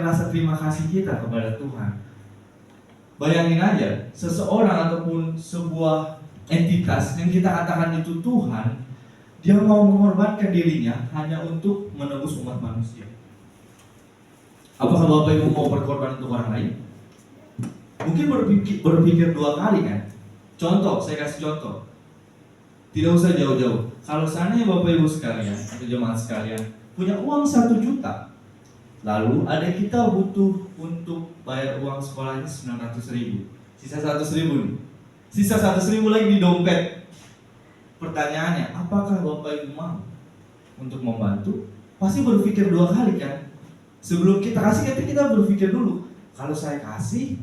menunjukkan rasa terima kasih kita kepada Tuhan. Bayangin aja, seseorang ataupun sebuah entitas yang kita katakan itu Tuhan, dia mau mengorbankan dirinya hanya untuk menebus umat manusia. Apakah Bapak Ibu mau berkorban untuk orang lain? Mungkin berpikir dua kali kan? Contoh, saya kasih contoh. Tidak usah jauh-jauh. Kalau seandainya Bapak Ibu sekalian atau jemaat sekalian punya uang 1 juta, lalu ada kita butuh untuk bayar uang sekolahnya 900.000, sisa 100.000 nih, sisa 100.000 lagi di dompet. Pertanyaannya, apakah Bapak Ibu mau untuk membantu? Pasti berpikir dua kali kan? Sebelum kita kasih, kita berpikir dulu, kalau saya kasih,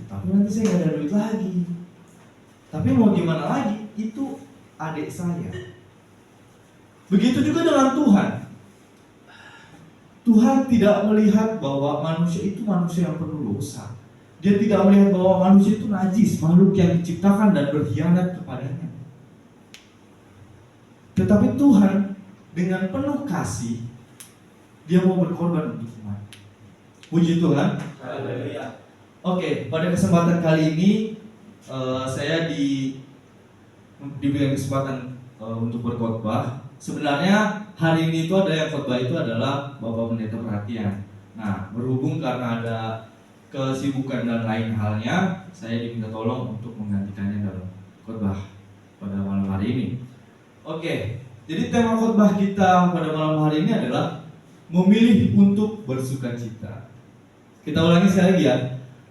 tapi nanti saya nggak ada duit lagi. Tapi mau gimana lagi? Itu adik saya. Begitu juga dengan Tuhan. Tuhan tidak melihat bahwa manusia itu manusia yang penuh dosa. Dia tidak melihat bahwa manusia itu najis, makhluk yang diciptakan dan berkhianat kepadanya. Tetapi Tuhan dengan penuh kasih, dia mau berkorban untuk umat. Puji Tuhan. Haleluya. Oke, pada kesempatan kali ini saya diberikan kesempatan untuk berkhotbah. Sebenarnya hari ini itu ada yang khotbah itu adalah Bapak Pendeta Perhatian. Nah, berhubung karena ada kesibukan dan lain halnya, saya diminta tolong untuk menggantikannya dalam khotbah pada malam hari ini. Oke, jadi tema khotbah kita pada malam hari ini adalah memilih untuk bersukacita. Kita ulangi sekali lagi ya.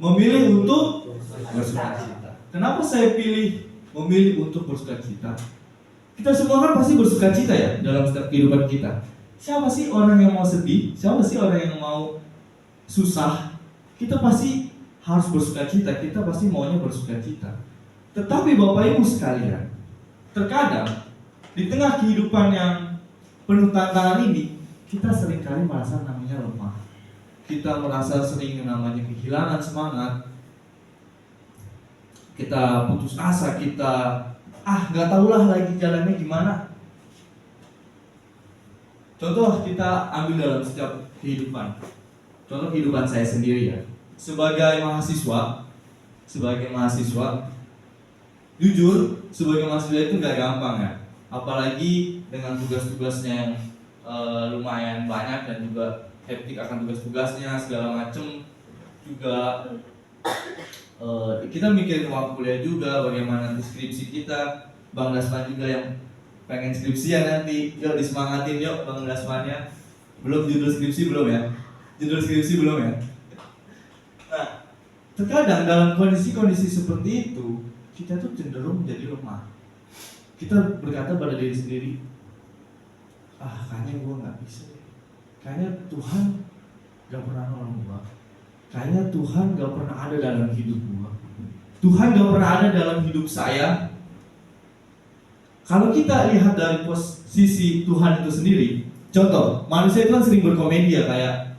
Memilih untuk bersukacita. Kenapa saya pilih memilih untuk bersukacita? Kita semua kan pasti bersukacita ya dalam setiap kehidupan kita. Siapa sih orang yang mau sedih? Siapa sih orang yang mau susah? Kita pasti harus bersukacita. Kita pasti maunya bersukacita. Tetapi Bapak Ibu sekalian, terkadang di tengah kehidupan yang penuh tantangan ini, kita seringkali merasa namanya lemah. Kita merasa sering namanya kehilangan semangat. Kita putus asa, kita nggak tahulah lagi jalannya gimana. Contoh kita ambil dalam setiap kehidupan. Contoh kehidupan saya sendiri ya. Sebagai mahasiswa, jujur sebagai mahasiswa itu nggak gampang ya. Apalagi dengan tugas-tugasnya yang lumayan banyak dan juga hektik akan tugas-tugasnya segala macem. Juga kita mikirin uang kuliah juga, bagaimana nanti skripsi kita. Bang Dasman juga yang pengen skripsian nanti, yuk disemangatin yuk Bang Dasmannya. Belum judul skripsi belum ya? Nah, terkadang dalam kondisi-kondisi seperti itu, kita tuh cenderung menjadi lemah. Kita berkata pada diri sendiri, kayaknya gue nggak bisa. Kayaknya Tuhan gak pernah nolong gue. Kayaknya Tuhan gak pernah ada dalam hidup gue. Tuhan gak pernah ada dalam hidup saya. Kalau kita lihat dari posisi Tuhan itu sendiri, contoh, manusia itu kan sering berkomedi ya, kayak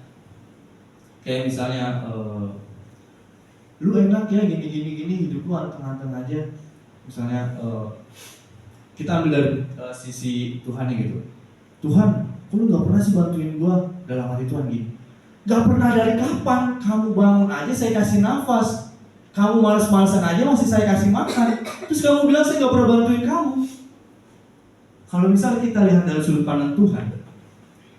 misalnya lu enak ya gini hidup lu anteng-anteng aja. Misalnya kita ambil dari sisi Tuhan gitu. Tuhan, lu gak pernah sih bantuin gua. Dalam hati Tuhan gini, gak pernah. Dari kapan kamu bangun aja saya kasih nafas, kamu malas-malasan aja masih saya kasih makan, terus kamu bilang saya gak pernah bantuin kamu. Kalau misalnya kita lihat dari sudut pandang Tuhan,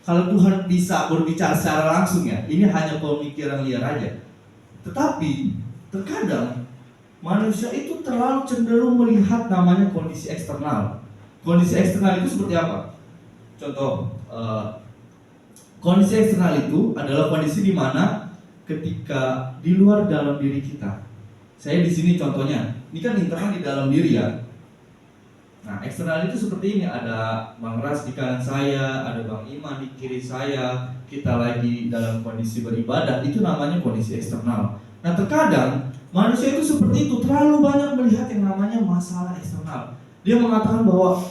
kalau Tuhan bisa berbicara secara langsung ya, ini hanya pemikiran liar aja. Tetapi terkadang manusia itu terlalu cenderung melihat namanya kondisi eksternal. Kondisi eksternal itu seperti apa? Contoh, kondisi eksternal itu adalah kondisi di mana ketika di luar dalam diri kita. Saya di sini contohnya, ini kan internal di dalam diri ya. Nah, eksternal itu seperti ini, ada Bang Ras di kanan saya, ada Bang Iman di kiri saya, kita lagi dalam kondisi beribadah, itu namanya kondisi eksternal. Nah, terkadang manusia itu seperti itu, terlalu banyak melihat yang namanya masalah eksternal. Dia mengatakan bahwa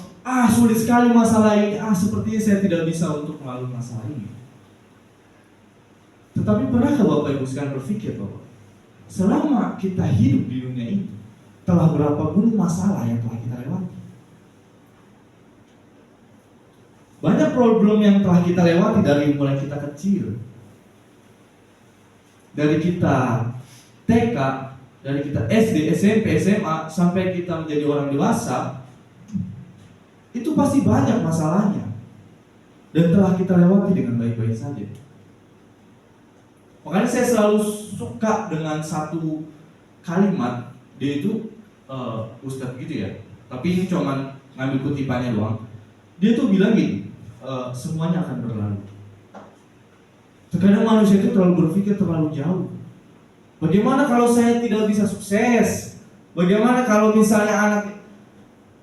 sulit sekali masalah ini, sepertinya saya tidak bisa untuk melalui masalah ini. Tetapi pernahkah Bapak Ibu sekalian berpikir bahwa selama kita hidup di dunia ini, telah berapa gunung masalah yang telah kita lewati? Banyak problem yang telah kita lewati dari mulai kita kecil. dari kita TK, dari kita SD, SMP, SMA, sampai kita menjadi orang dewasa, itu pasti banyak masalahnya dan telah kita lewati dengan baik-baik saja. Makanya saya selalu suka dengan satu kalimat, dia itu Ustadz gitu ya, tapi ini cuman ngambil kutipannya doang. Dia tuh bilang gini, semuanya akan berlalu. Terkadang manusia itu terlalu berpikir terlalu jauh. Bagaimana kalau saya tidak bisa sukses? Bagaimana kalau misalnya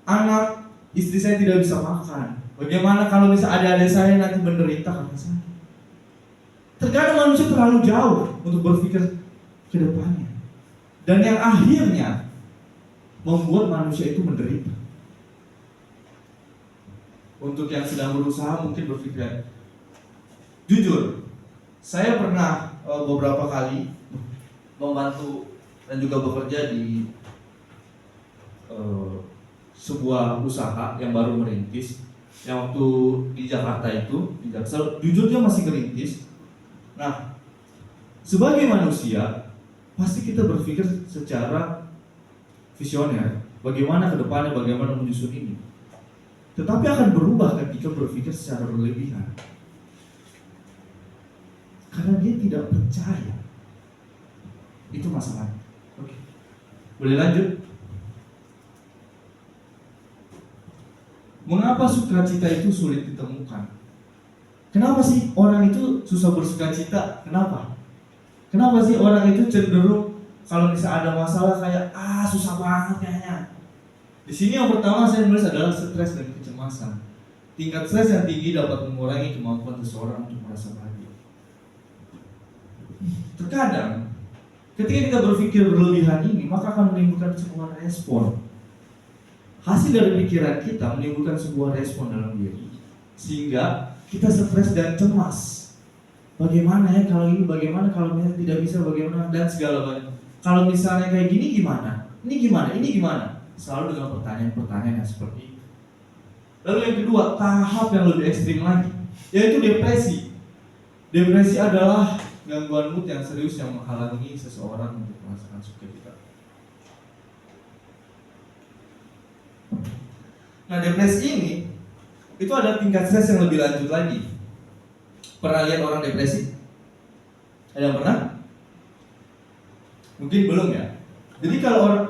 anak istri saya tidak bisa makan? Bagaimana kalau misalnya adik-adik saya nanti menderita karena saya? Terkadang manusia terlalu jauh untuk berpikir ke depannya. Dan yang akhirnya membuat manusia itu menderita. Untuk yang sedang berusaha mungkin berpikir, jujur, saya pernah beberapa kali membantu dan juga bekerja di sebuah usaha yang baru merintis. Yang waktu di Jakarta itu, di Jaksel, jujur dia masih merintis. Nah, sebagai manusia pasti kita berpikir secara visioner, bagaimana ke depannya, bagaimana menyusun ini. Tetapi akan berubah ketika berpikir secara berlebihan, karena dia tidak percaya. Itu masalahnya. Oke, boleh lanjut? Mengapa sukacita itu sulit ditemukan? Kenapa sih orang itu susah bersukacita? Kenapa? Kenapa sih orang itu cenderung kalau misalnya ada masalah kayak susah banget kayaknya? Di sini yang pertama saya menulis adalah stres dan kecemasan. Tingkat stres yang tinggi dapat mengurangi kemampuan seseorang untuk merasa bahagia. Terkadang ketika kita berpikir berlebihan ini, maka akan menimbulkan sebuah respon. Hasil dari pikiran kita menimbulkan sebuah respon dalam diri, sehingga kita stres dan cemas. Bagaimana ya kalau ini, bagaimana kalau misalnya tidak bisa, bagaimana, dan segala macam. Kalau misalnya kayak gini gimana? Ini gimana? Ini gimana? Selalu dengan pertanyaan-pertanyaan yang seperti itu. Lalu yang kedua, tahap yang lebih ekstrim lagi, yaitu depresi. Depresi adalah gangguan mood yang serius yang menghalangi seseorang untuk merasakan sukacita. Nah, depresi ini itu ada tingkat stres yang lebih lanjut lagi. Pernah lihat orang depresi? Ada yang pernah? Mungkin belum ya. Jadi kalau orang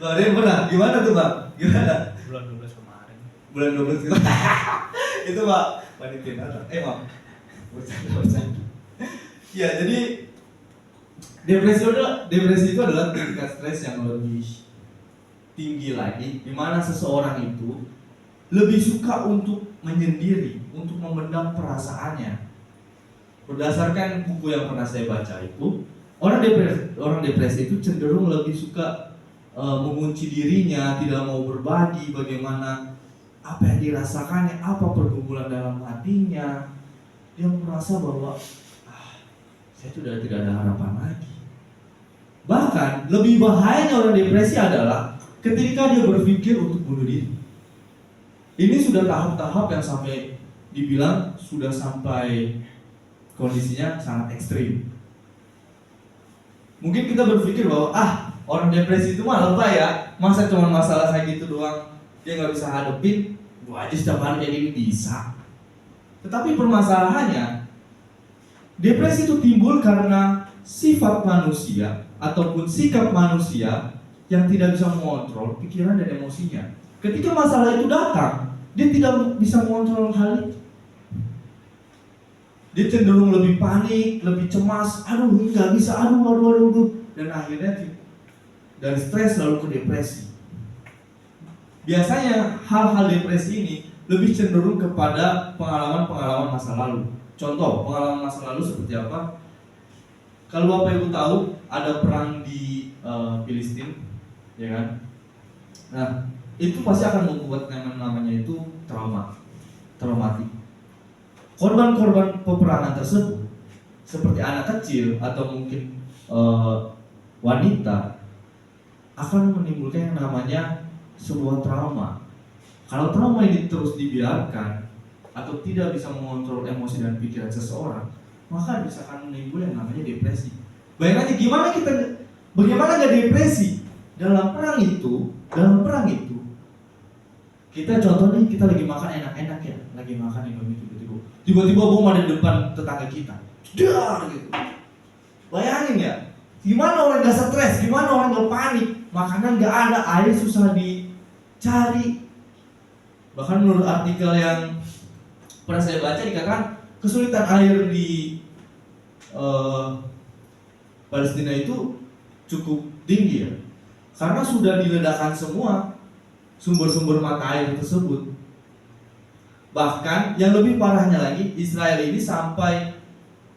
ada yang pernah, gimana tuh Pak? Gimana? Bulan 12 kemarin. Bulan 12 kemarin. Itu Pak, panitia. Maaf. Bercanda. Ya, jadi depresi itu adalah tingkat stres yang lebih tinggi lagi, di mana seseorang itu lebih suka untuk menyendiri, untuk memendam perasaannya. Berdasarkan buku yang pernah saya baca itu, orang depresi itu cenderung lebih suka mengunci dirinya, tidak mau berbagi bagaimana apa yang dirasakannya, apa pergumulan dalam hatinya. Dia merasa bahwa saya sudah tidak ada harapan lagi. Bahkan lebih bahayanya orang depresi adalah ketika dia berpikir untuk bunuh diri. Ini sudah tahap-tahap yang sampai dibilang sudah sampai kondisinya sangat ekstrim. Mungkin kita berpikir bahwa orang depresi itu mah lebay ya, masa cuma masalah kayak gitu doang dia nggak bisa hadepin, gua aja setiap hari kayak gini bisa. Tetapi permasalahannya, depresi itu timbul karena sifat manusia ataupun sikap manusia yang tidak bisa mengontrol pikiran dan emosinya. Ketika masalah itu datang, dia tidak bisa mengontrol hal itu. Dia cenderung lebih panik, lebih cemas, nggak bisa, dan akhirnya dari stres lalu ke depresi. Biasanya hal-hal depresi ini lebih cenderung kepada pengalaman-pengalaman masa lalu. Contoh, pengalaman masa lalu seperti apa? Kalau Bapak Ibu tahu, ada perang di Filistin, ya kan? Nah, itu pasti akan membuat namanya itu traumatik. Korban-korban peperangan tersebut, seperti anak kecil atau mungkin wanita, akan menimbulkan yang namanya sebuah trauma. Kalau trauma ini terus dibiarkan atau tidak bisa mengontrol emosi dan pikiran seseorang, maka bisa akan menimbul yang namanya depresi. Bayangin aja bagaimana nggak depresi dalam perang itu, kita contohnya kita lagi makan enak-enak ya, lagi makan Indomie tiba-tiba bom ada di depan tetangga kita, dar gitu. Bayangin ya, gimana orang nggak stres, gimana orang nggak panik, makanan nggak ada, air susah dicari. Bahkan menurut artikel yang pernah saya baca dikatakan kesulitan air di Palestina itu cukup tinggi ya, karena sudah diledakkan semua sumber-sumber mata air tersebut. Bahkan yang lebih parahnya lagi, Israel ini sampai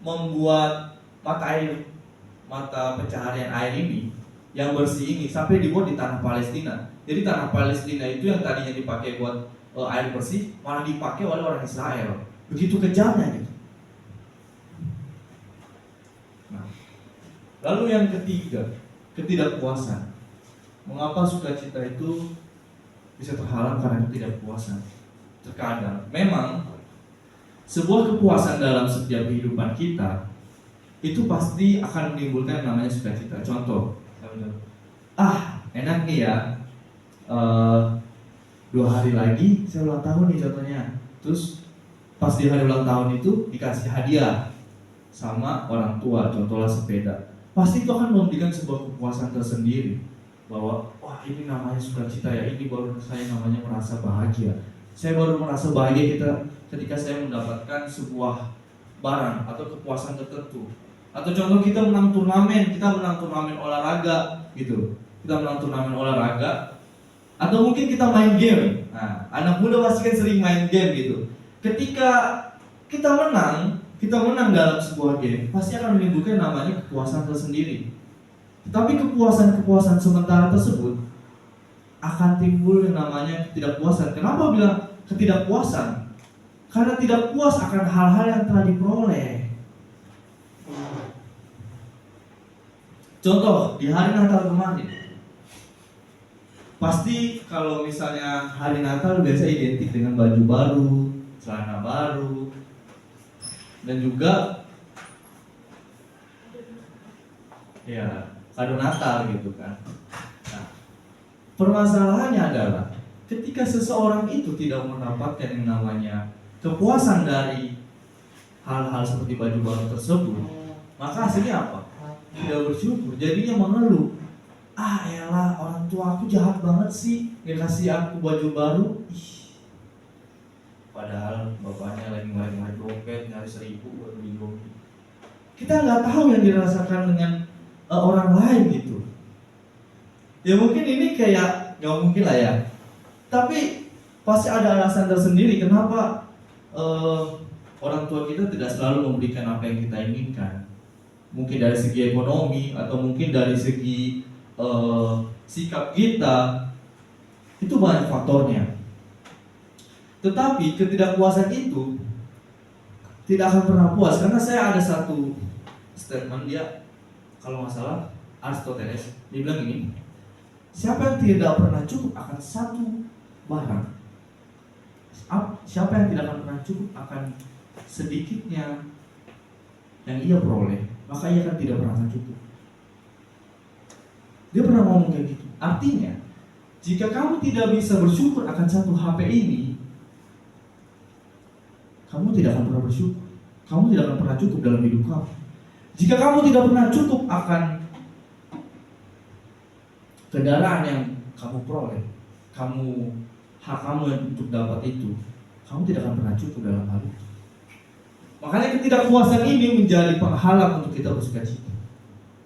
membuat mata pencaharian air ini yang bersih ini sampai dibuat di tanah Palestina. Jadi tanah Palestina itu yang tadinya dipakai buat air bersih malah dipakai oleh orang Israel. Begitu kejamnya gitu. Nah, lalu yang ketiga, ketidakpuasan. Mengapa sukacita itu bisa terhalang karena ketidakpuasan? Terkadang memang sebuah kepuasan dalam setiap kehidupan kita itu pasti akan menimbulkan yang namanya sukacita. Contoh, enak nih ya, 2 hari lagi saya ulang tahun nih contohnya. Terus pas di hari ulang tahun itu dikasih hadiah sama orang tua, contohnya sepeda. Pasti itu akan memberikan sebuah kepuasan tersendiri, bahwa wah ini namanya sukacita ya, ini baru saya namanya merasa bahagia. Saya baru merasa bahagia ketika saya mendapatkan sebuah barang atau kepuasan tertentu. Atau contoh kita menang turnamen olahraga gitu. Kita menang turnamen olahraga, atau mungkin kita main game. Nah, anak muda pasti kan sering main game gitu. Ketika kita menang dalam sebuah game, pasti akan menimbulkan namanya kepuasan tersendiri. Tetapi kepuasan sementara tersebut akan timbul yang namanya ketidakpuasan. Kenapa bilang ketidakpuasan? Karena tidak puas akan hal-hal yang telah diperoleh. Contoh, di hari Natal kemarin, pasti kalau misalnya hari Natal biasa identik dengan baju baru, celana baru, dan juga ya kado Natal gitu kan. Nah, permasalahannya adalah ketika seseorang itu tidak mendapatkan yang namanya kepuasan dari hal-hal seperti baju baru tersebut, maka hasilnya apa? Tidak bersyukur, jadinya mengeluh. Elah, orang tua aku jahat banget sih, nggak kasih aku baju baru. Padahal bapaknya lagi ngari dompet, nyari 1.000 buat beli dompet. Kita nggak tahu yang dirasakan dengan orang lain gitu. Ya mungkin ini kayak nggak mungkin lah ya. Tapi pasti ada alasan tersendiri kenapa orang tua kita tidak selalu memberikan apa yang kita inginkan. Mungkin dari segi ekonomi atau mungkin dari segi sikap kita, itu banyak faktornya. Tetapi ketidakpuasan itu tidak akan pernah puas, karena saya ada satu statement dia, kalau nggak salah Aristoteles, dia bilang gini, siapa yang tidak pernah cukup akan satu barang, siapa yang tidak akan pernah cukup akan sedikitnya yang ia peroleh, maka ia akan tidak pernah cukup. Dia pernah ngomong kayak gitu. Artinya, jika kamu tidak bisa bersyukur akan satu HP ini, kamu tidak akan pernah bersyukur. Kamu tidak akan pernah cukup dalam hidup kamu. Jika kamu tidak pernah cukup akan kendaraan yang kamu peroleh, hak kamu untuk dapat itu, kamu tidak akan pernah cukup dalam hal itu. Makanya ketidakpuasan ini menjadi penghalang untuk kita bersukacita.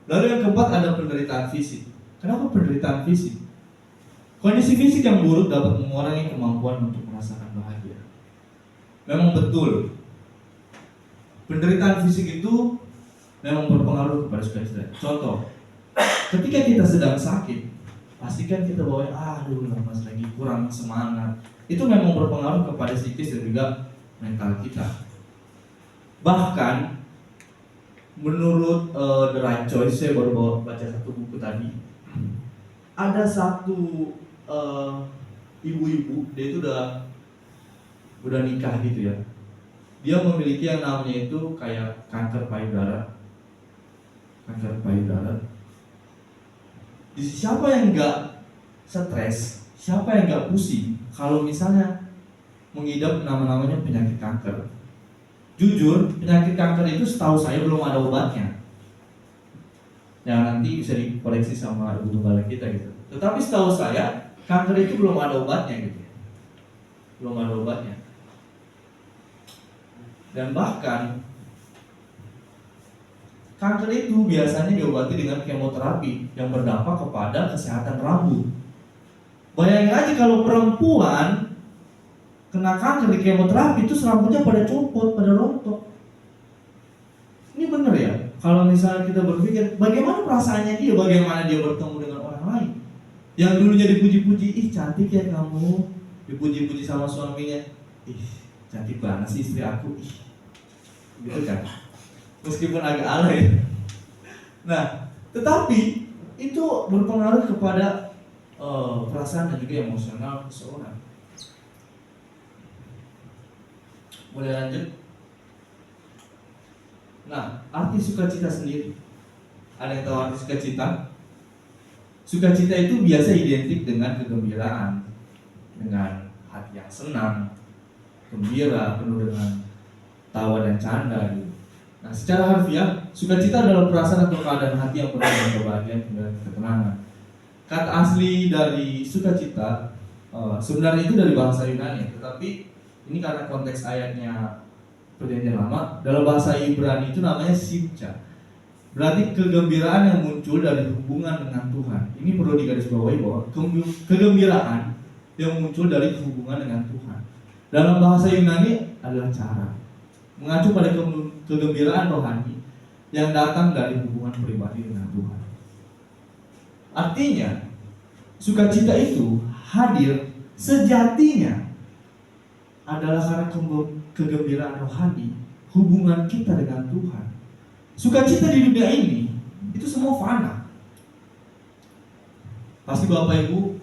Lalu yang keempat ada penderitaan fisik. Kenapa penderitaan fisik? Kondisi fisik yang buruk dapat mengurangi kemampuan untuk merasakan bahagia. Memang betul, penderitaan fisik itu memang berpengaruh kepada sukacita. Contoh, ketika kita sedang sakit, pastikan kita bawa lemas lagi, kurang semangat. Itu memang berpengaruh kepada psikis dan juga mental kita. Bahkan menurut The Right Choice, saya baru baca satu buku tadi. Ada satu ibu-ibu, dia itu udah nikah gitu ya. dia memiliki yang namanya itu kayak kanker payudara. Kanker payudara. Siapa yang nggak stres, siapa yang nggak pusing kalau misalnya mengidap namanya penyakit kanker? Jujur, penyakit kanker itu setahu saya belum ada obatnya. Ya nanti bisa dikoreksi sama ibu gembala kita gitu. Tetapi setahu saya kanker itu belum ada obatnya gitu. Belum ada obatnya. Dan bahkan kanker itu biasanya diobati dengan kemoterapi yang berdampak kepada kesehatan rambut. Bayangin aja kalau perempuan kena kanker di kemoterapi itu rambutnya pada copot, pada rontok. Ini benar ya? Kalau misalnya kita berpikir bagaimana perasaannya dia, bagaimana dia bertemu dengan orang lain. Yang dulunya dipuji-puji, ih cantik ya kamu, dipuji-puji sama suaminya, ih cantik banget sih istri aku, ih gitu kan. Meskipun agak alay. Nah, tetapi itu berpengaruh kepada perasaan dan juga emosional seseorang. Boleh lanjut? Nah, arti sukacita sendiri. Ada yang tahu arti sukacita? Sukacita itu biasa identik dengan kegembiraan, dengan hati yang senang, gembira, penuh dengan tawa dan canda gitu. Nah, secara harfiah, sukacita adalah perasaan atau keadaan hati yang penuh dengan kebahagiaan dan ketenangan. Kata asli dari sukacita sebenarnya itu dari bahasa Yunani, tetapi ini karena konteks ayatnya Perjanjian Lama, dalam bahasa Ibrani itu namanya simcha. Berarti kegembiraan yang muncul dari hubungan dengan Tuhan. Ini perlu digarisbawahi bahwa kegembiraan yang muncul dari hubungan dengan Tuhan. Dalam bahasa Yunani adalah cara mengacu pada kegembiraan rohani yang datang dari hubungan pribadi dengan Tuhan. Artinya, sukacita itu hadir sejatinya adalah karena kegembiraan rohani, hubungan kita dengan Tuhan. Sukacita di dunia ini itu semua fana. Pasti Bapak Ibu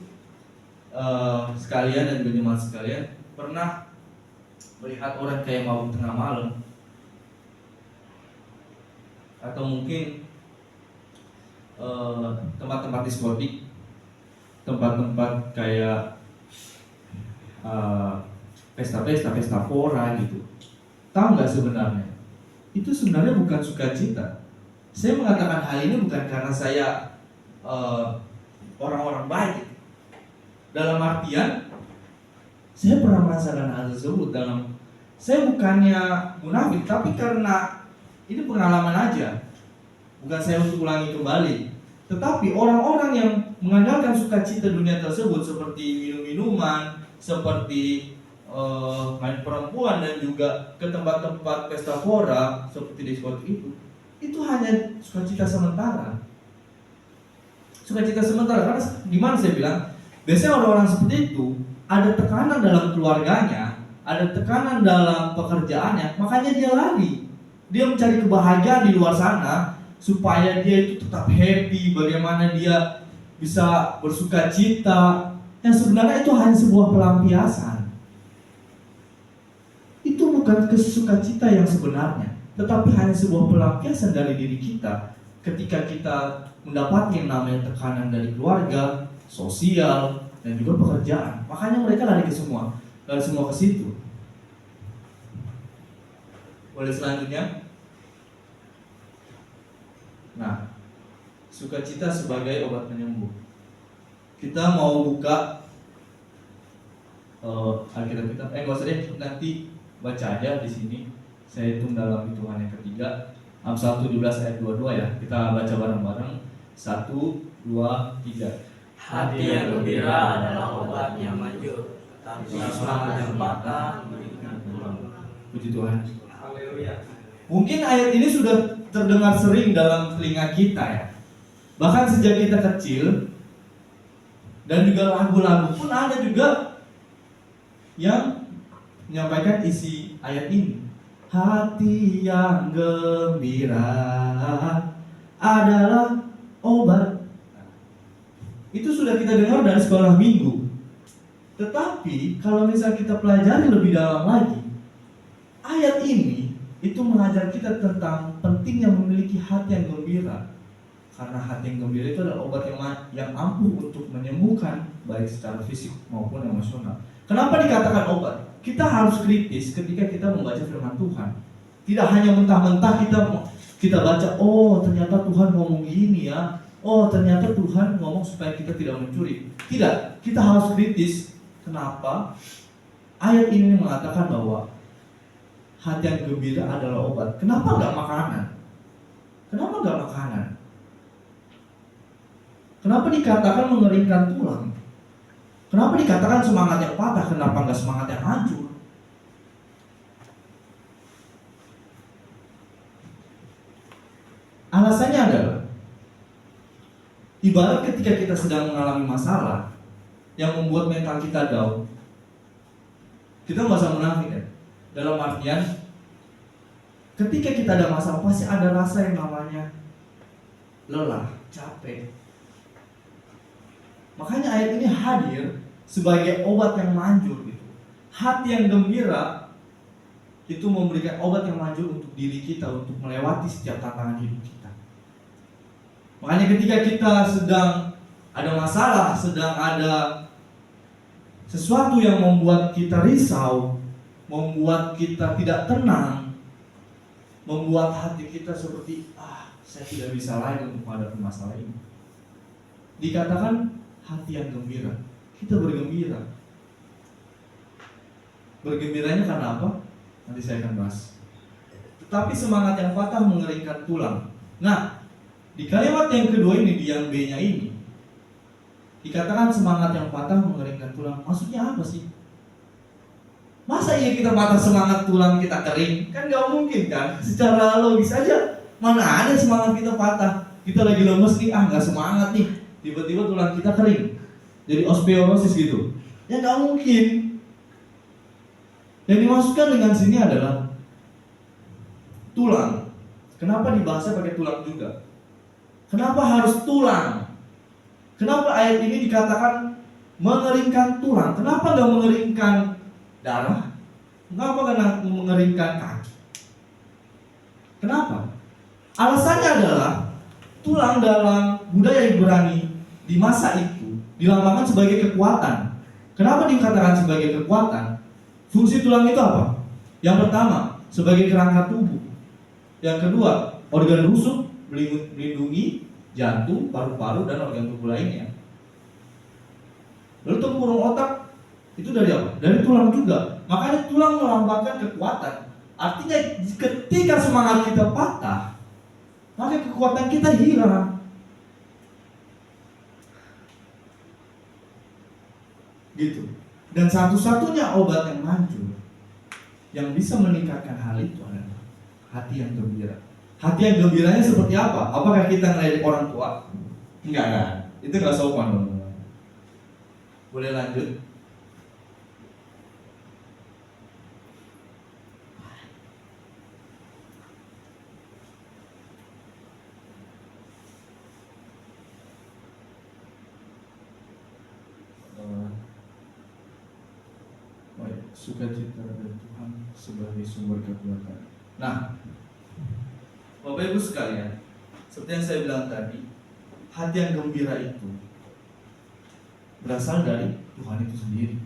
sekalian dan jemaat sekalian pernah melihat orang kayak mabuk tengah malam, atau mungkin tempat-tempat diskotik, tempat-tempat kayak pesta pora gitu. Tahu nggak sebenarnya? Itu sebenarnya bukan sukacita. Saya mengatakan hal ini bukan karena saya orang-orang baik. Dalam artian saya pernah merasakan hal tersebut. Saya bukannya munafik, tapi karena ini pengalaman aja. Bukan saya untuk ulangi kembali. Tetapi orang-orang yang mengandalkan sukacita dunia tersebut seperti minum-minuman, seperti main perempuan dan juga ke tempat-tempat pesta pora seperti diskotik itu hanya sukacita sementara. Sukacita sementara karena gimana saya bilang, biasanya orang-orang seperti itu ada tekanan dalam keluarganya, ada tekanan dalam pekerjaannya, makanya dia lari. Dia mencari kebahagiaan di luar sana supaya dia itu tetap happy, bagaimana dia bisa bersukacita. Yang sebenarnya itu hanya sebuah pelampiasan. Itu bukan sukacita yang sebenarnya, tetapi hanya sebuah pelampiasan dari diri kita ketika kita mendapati yang namanya tekanan dari keluarga, sosial, dan juga pekerjaan. Makanya mereka lari semua ke situ. Boleh selanjutnya? Nah, sukacita sebagai obat penyembuh. Kita mau buka Alkitab kita. Nggak usah deh, nanti baca aja di sini. Saya hitung dalam hitungan yang ketiga. Amsal 17 ayat 22 ya. Kita baca bareng-bareng. 1, 2, 3. Hati yang gembira adalah obat yang manjur, tapi semangat yang patah memberikan tulang. Puji Tuhan. Haleluya. Mungkin ayat ini sudah terdengar sering dalam telinga kita ya. Bahkan sejak kita kecil. Dan juga lagu-lagu pun ada juga yang menyampaikan isi ayat ini. Hati yang gembira adalah obat. Itu sudah kita dengar dari sekolah minggu. Tetapi kalau misalnya kita pelajari lebih dalam lagi, ayat ini itu mengajar kita tentang pentingnya memiliki hati yang gembira. Karena hati yang gembira itu adalah obat yang ampuh untuk menyembuhkan baik secara fisik maupun emosional. Kenapa dikatakan obat? Kita harus kritis ketika kita membaca firman Tuhan. Tidak hanya mentah-mentah kita baca, oh ternyata Tuhan ngomong gini ya. Oh ternyata Tuhan ngomong supaya kita tidak mencuri. Tidak, kita harus kritis. Kenapa? Ayat ini mengatakan bahwa hati yang gembira adalah obat. Kenapa nggak makanan? Kenapa nggak makanan? Kenapa dikatakan mengeringkan tulang? Kenapa dikatakan semangat yang patah? Kenapa nggak semangat yang hancur? Alasannya adalah, ibarat ketika kita sedang mengalami masalah yang membuat mental kita down, kita nggak usah munafik ya. Dalam artian, ketika kita ada masalah pasti ada rasa yang namanya lelah, capek. Makanya ayat ini hadir sebagai obat yang manjur gitu. Hati yang gembira itu memberikan obat yang manjur untuk diri kita untuk melewati setiap tantangan hidup kita. Makanya ketika kita sedang ada masalah, sedang ada sesuatu yang membuat kita risau, membuat kita tidak tenang, membuat hati kita seperti saya tidak bisa lagi untuk menghadapi masalah ini. Dikatakan hati yang gembira, kita bergembira. Bergembiranya karena apa? Nanti saya akan bahas. Tetapi semangat yang patah mengeringkan tulang. Nah, di kalimat yang kedua ini, di yang B-nya ini, dikatakan semangat yang patah mengeringkan tulang. Maksudnya apa sih? Masa iya kita patah semangat tulang kita kering? Kan gak mungkin kan? Secara logis aja, mana ada semangat kita patah? Kita lagi lemes nih, gak semangat nih. Tiba-tiba tulang kita kering, jadi osteoporosis gitu. Ya gak mungkin. Yang dimaksudkan dengan sini adalah tulang. Kenapa dibahasnya pakai tulang juga? Kenapa harus tulang? Kenapa ayat ini dikatakan mengeringkan tulang? Kenapa gak mengeringkan darah? Kenapa gak mengeringkan kaki? Kenapa? Alasannya adalah tulang dalam budaya Ibrani di masa itu dilambangkan sebagai kekuatan. Kenapa dikatakan sebagai kekuatan? Fungsi tulang itu apa? Yang pertama, sebagai kerangka tubuh. Yang kedua, organ rusuk, melindungi jantung, paru-paru, dan organ tubuh lainnya. Lalu tempurung otak itu dari apa? Dari tulang juga. Makanya tulang melambangkan kekuatan. Artinya ketika semangat kita patah, maka kekuatan kita hilang. Gitu. Dan satu-satunya obat yang manjur yang bisa meningkatkan hal itu adalah hati yang gembira. Hati yang gembiranya seperti apa? Apakah kita ngeledek orang tua? Enggak kan? Itu nggak sopan dong. Boleh lanjut? Sukacita dari Tuhan sebagai sumber kekuatan. Nah, Bapak Ibu sekalian, seperti yang saya bilang tadi, hati yang gembira itu berasal dari Tuhan itu sendiri.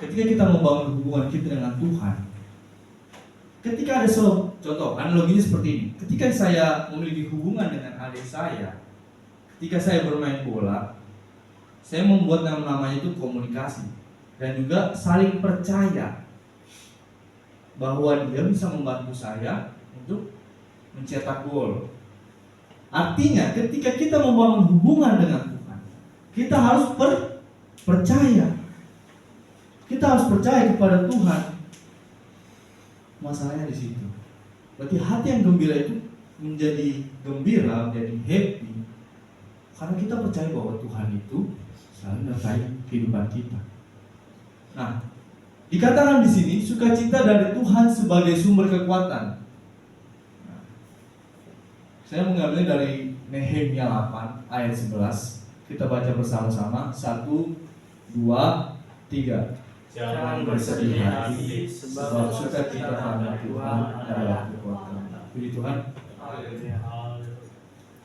Ketika kita membangun hubungan kita dengan Tuhan, ketika ada contoh, analoginya seperti ini. Ketika saya memiliki hubungan dengan adik saya, ketika saya bermain bola, saya membuat namanya itu komunikasi. Dan juga saling percaya bahwa dia bisa membantu saya untuk mencetak gol. Artinya ketika kita membangun hubungan dengan Tuhan, kita harus percaya. Kita harus percaya kepada Tuhan. Masalahnya di situ. Berarti hati yang gembira itu menjadi gembira, menjadi happy, karena kita percaya bahwa Tuhan itu selalu menyertai kehidupan kita. Nah, dikatakan di sini sukacita dari Tuhan sebagai sumber kekuatan. Nah, saya mengambil dari Nehemia 8 ayat 11. Kita baca bersama-sama. 1, 2, 3. Jangan bersedih hati, sebab sukacita karena Tuhan adalah kekuatan. Puji Tuhan.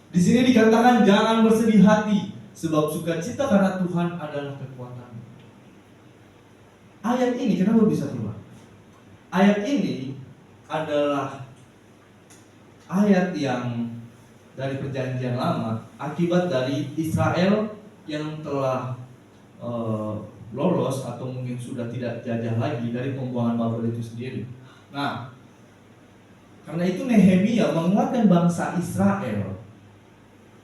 Di sini dikatakan jangan bersedih hati, sebab sukacita karena Tuhan adalah kekuatan. Ayat ini kenapa bisa keluar? Ayat ini adalah ayat yang dari Perjanjian Lama akibat dari Israel yang telah lolos atau mungkin sudah tidak jajah lagi dari pembuangan Babel itu sendiri. Nah, karena itu Nehemia menguatkan bangsa Israel.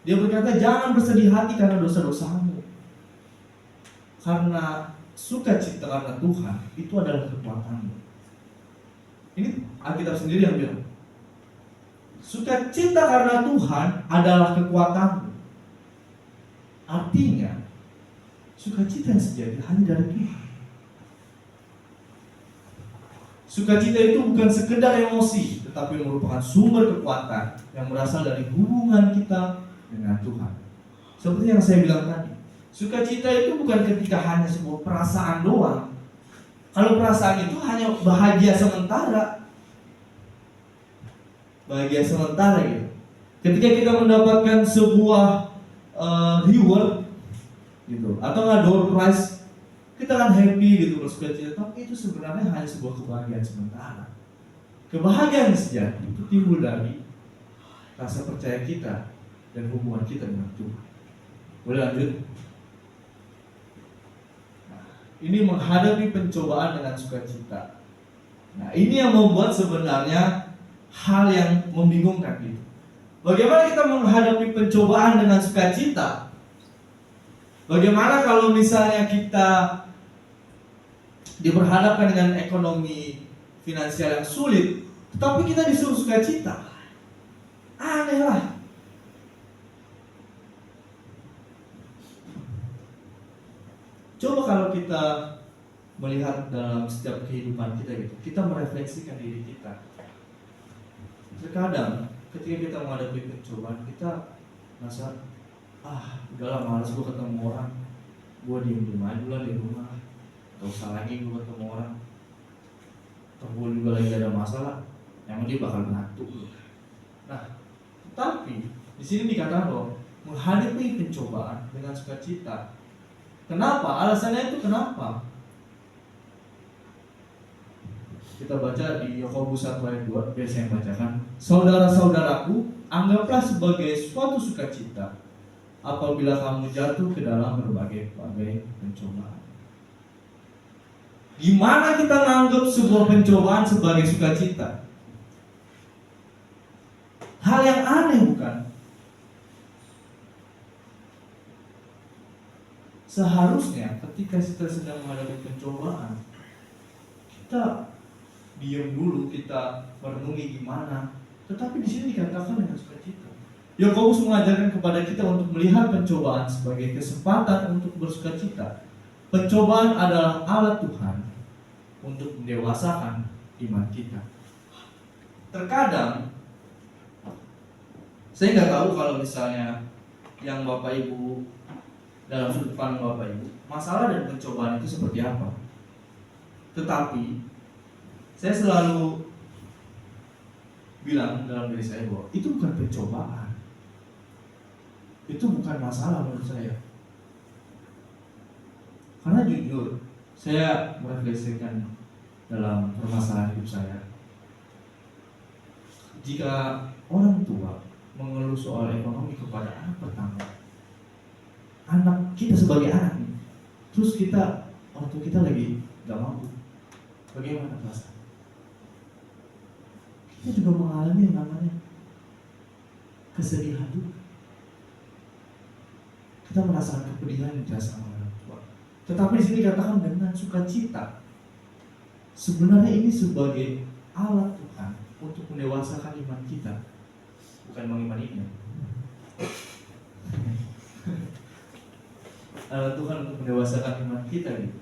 Dia berkata, jangan bersedih hati karena dosa-dosamu, karena sukacita karena Tuhan itu adalah kekuatanmu. Ini Alkitab sendiri yang bilang, sukacita karena Tuhan adalah kekuatanmu. Artinya sukacita yang sejati hanya dari Tuhan. Sukacita itu bukan sekedar emosi, tetapi merupakan sumber kekuatan yang berasal dari hubungan kita dengan Tuhan. Seperti yang saya bilang tadi, sukacita itu bukan ketika hanya sebuah perasaan doang. Kalau perasaan itu hanya bahagia sementara, gitu. Ketika kita mendapatkan sebuah reward gitu, atau nggak door prize, kita kan happy gitu, bersukacita. Tapi itu sebenarnya hanya sebuah kebahagiaan sementara. Kebahagiaan sejati itu timbul dari rasa percaya kita dan hubungan kita dengan Tuhan. Boleh lanjut? Nah, ini menghadapi pencobaan dengan sukacita. Nah, ini yang membuat sebenarnya hal yang membingungkan gitu. Bagaimana kita menghadapi pencobaan dengan sukacita? Bagaimana kalau misalnya kita diperhadapkan dengan ekonomi finansial yang sulit, tetapi kita disuruh sukacita? Aneh lah. Coba kalau kita melihat dalam setiap kehidupan kita gitu, kita merefleksikan diri kita. Terkadang ketika kita menghadapi pencobaan, kita merasa, udahlah malas gue ketemu orang, gue diem aja lah di rumah, gak usah lagi gue ketemu orang. Gue juga lagi ada masalah, yang dia bakal bantu. Nah, tapi di sini dikatakan loh, menghadapi pencobaan dengan sukacita. Kenapa? Alasannya itu kenapa? Kita baca di Yakobus 1 ayat 2, biasa yang bacakan. Saudara-saudaraku, anggaplah sebagai suatu sukacita apabila kamu jatuh ke dalam berbagai pencobaan. Gimana kita menganggap sebuah pencobaan sebagai sukacita? Hal yang aneh bukan? Seharusnya ketika kita sedang menghadapi pencobaan, kita diam dulu, kita merenungi gimana. Tetapi di sini dikatakan dengan sukacita. Yakobus mengajarkan kepada kita untuk melihat pencobaan sebagai kesempatan untuk bersukacita. Pencobaan adalah alat Tuhan untuk mendewasakan iman kita. Terkadang saya nggak tahu kalau misalnya yang Bapak Ibu, dalam sudut pandang Bapak Ibu, masalah dan pencobaan itu seperti apa. Tetapi saya selalu bilang dalam diri saya bahwa itu bukan pencobaan, itu bukan masalah menurut saya. Karena jujur, saya merefleksikan dalam permasalahan hidup saya. Jika orang tua mengeluh soal ekonomi kepada anak pertama, anak kita sebagai anak nih, terus orang tua kita lagi gak mampu, bagaimana perasaan? Kita juga mengalami yang namanya kesedihan juga. Kita merasakan kepedihan yang dirasakan oleh orang tua. Tetapi di sini dikatakan dengan sukacita. Sebenarnya ini sebagai alat Tuhan untuk mendewasakan iman kita, bukan mengimaninya. Alat Tuhan untuk mendewasakan iman kita gitu.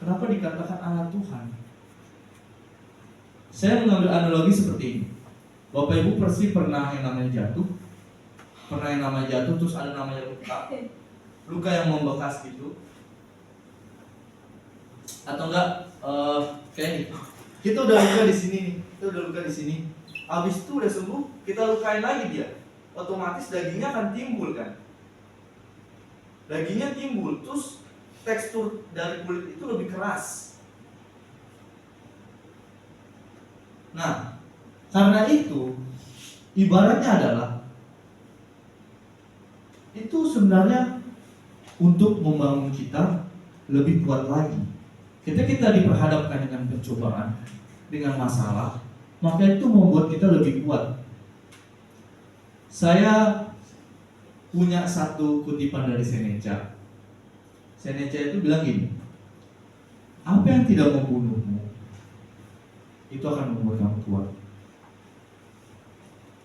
Kenapa dikatakan alat Tuhan? Saya mengambil analogi seperti ini. Bapak Ibu pasti pernah yang namanya jatuh, terus ada namanya luka yang membekas gitu. Atau enggak kayak gini. Kita udah luka di sini nih, kita udah luka di sini. Habis itu udah sembuh, kita lukain lagi dia. Otomatis dagingnya akan timbul kan. Dagingnya timbul, terus tekstur dari kulit itu lebih keras. Nah, karena itu ibaratnya adalah itu sebenarnya untuk membangun kita lebih kuat lagi. Ketika kita diperhadapkan dengan pencobaan, dengan masalah, maka itu membuat kita lebih kuat. Saya punya satu kutipan dari Seneca. Seneca itu bilang gini, apa yang tidak membunuhmu, itu akan membuat kamu kuat.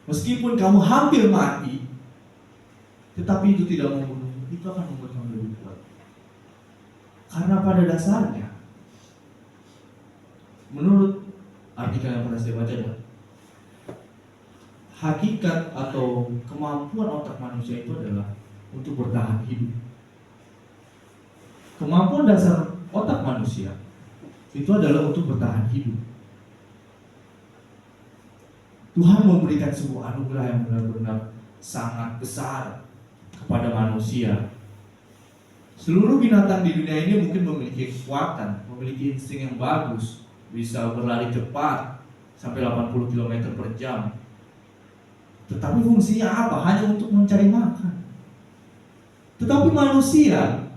Meskipun kamu hampir mati, tetapi itu tidak membunuhmu, itu akan membuat kamu lebih kuat. Karena pada dasarnya, menurut artikel yang pernah saya baca adalah hakikat atau kemampuan otak manusia itu adalah untuk bertahan hidup. Kemampuan dasar otak manusia itu adalah untuk bertahan hidup. Tuhan memberikan sebuah anugerah yang benar-benar sangat besar kepada manusia. Seluruh binatang di dunia ini mungkin memiliki kekuatan, memiliki insting yang bagus, bisa berlari cepat sampai 80 km per jam. Tetapi fungsinya apa? Hanya untuk mencari makan. Tetapi manusia